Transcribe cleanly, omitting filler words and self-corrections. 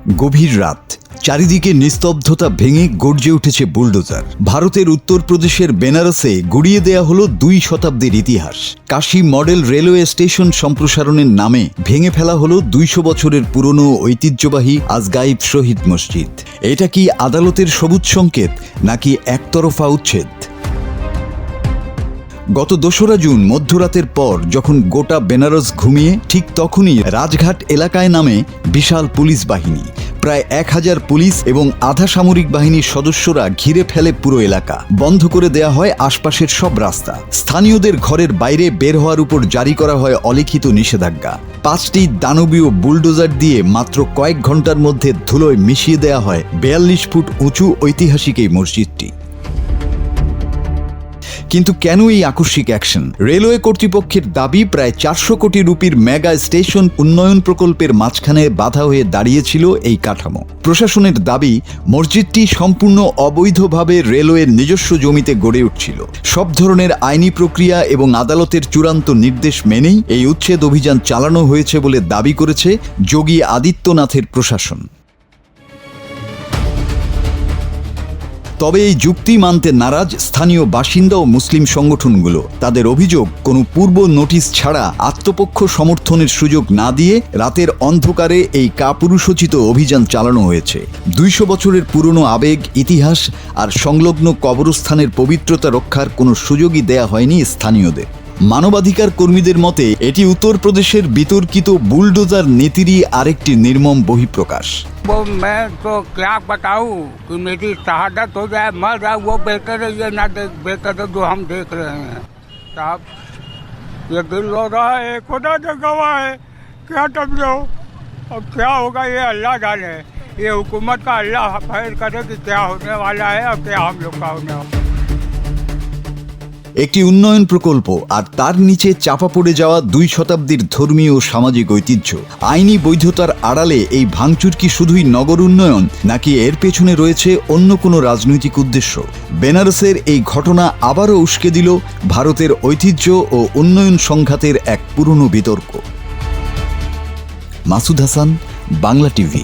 গভীর রাত, চারিদিকে নিস্তব্ধতা ভেঙে গর্জে উঠেছে বুলডোজার। ভারতের উত্তরপ্রদেশের বেনারসে গুড়িয়ে দেয়া হলো 2 শতাব্দীর ইতিহাস। কাশী মডেল রেলওয়ে স্টেশন সম্প্রসারণের নামে ভেঙে ফেলা হলো 200 বছরের পুরনো ঐতিহ্যবাহী আজগাইব শহীদ মসজিদ। এটা কি আদালতের সবুজ সংকেত নাকি একতরফা উচ্ছেদ? গত 2রা জুন মধ্যরাতের পর যখন গোটা বেনারস ঘুমিয়ে, ঠিক তখনই রাজঘাট এলাকায় নামে বিশাল পুলিশ বাহিনী। প্রায় 1000 পুলিশ এবং আধা সামরিক বাহিনীর সদস্যরা ঘিরে ফেলে পুরো এলাকা। বন্ধ করে দেয়া হয় আশপাশের সব রাস্তা। স্থানীয়দের ঘরের বাইরে বের হওয়ার উপর জারি করা হয় অলিখিত নিষেধাজ্ঞা। 5টি দানবীয় বুলডোজার দিয়ে মাত্র কয়েক ঘন্টার মধ্যে ধুলোয় মিশিয়ে দেয়া হয় 42 ফুট উঁচু ঐতিহাসিক এই মসজিদটি। কিন্তু কেন এই আকস্মিক অ্যাকশন? রেলওয়ে কর্তৃপক্ষের দাবি, প্রায় 400 কোটি রুপির মেগা স্টেশন উন্নয়ন প্রকল্পের মাঝখানে বাধা হয়ে দাঁড়িয়েছিল এই কাঠামো। প্রশাসনের দাবি, মসজিদটি সম্পূর্ণ অবৈধভাবে রেলওয়ের নিজস্ব জমিতে গড়ে উঠছিল। সব ধরনের আইনি প্রক্রিয়া এবং আদালতের চূড়ান্ত নির্দেশ মেনেই এই উচ্ছেদ অভিযান চালানো হয়েছে বলে দাবি করেছে যোগী আদিত্যনাথের প্রশাসন। তবে এই যুক্তি মানতে নারাজ স্থানীয় বাসিন্দা ও মুসলিম সংগঠনগুলো। তাদের অভিযোগ, কোনো পূর্ব নোটিশ ছাড়া আত্মপক্ষ সমর্থনের সুযোগ না দিয়ে রাতের অন্ধকারে এই কাপুরুষোচিত অভিযান চালানো হয়েছে। 200 বছরের পুরনো আবেগ, ইতিহাস আর সংলগ্ন কবরস্থানের পবিত্রতা রক্ষার কোনো সুযোগই দেয়া হয়নি স্থানীয়দের। মানবাধিকার কর্মীদের মতে, এটি উত্তরপ্রদেশের বিতর্কিত বুলডোজার নীতিরই আরেকটি নির্মম বহিঃপ্রকাশ। वो मैं तो क्या बताऊं कि मेरी शहादत हो जाए, मर जाए, वो बेहतर है ये ना बेहतर है जो हम देख रहे हैं। साहब, ये दिल हो रहा है, खुदा ने गवाह है, क्या समझो अब क्या होगा ये अल्लाह जाने। ये हुकूमत का अल्लाह खैर करे कि क्या होने वाला है और क्या हम लोग का होने वाला है। একটি উন্নয়ন প্রকল্প আর তার নিচে চাপা পড়ে যাওয়া 2 শতাব্দীর ধর্মীয় ও সামাজিক ঐতিহ্য। আইনি বৈধতার আড়ালে এই ভাঙচুর কি শুধুই নগর উন্নয়ন, নাকি এর পেছনে রয়েছে অন্য কোনো রাজনৈতিক উদ্দেশ্য? বেনারসের এই ঘটনা আবারও উস্কে দিল ভারতের ঐতিহ্য ও উন্নয়ন সংঘাতের এক পুরনো বিতর্ক। মাসুদ হাসান, বাংলা টিভি।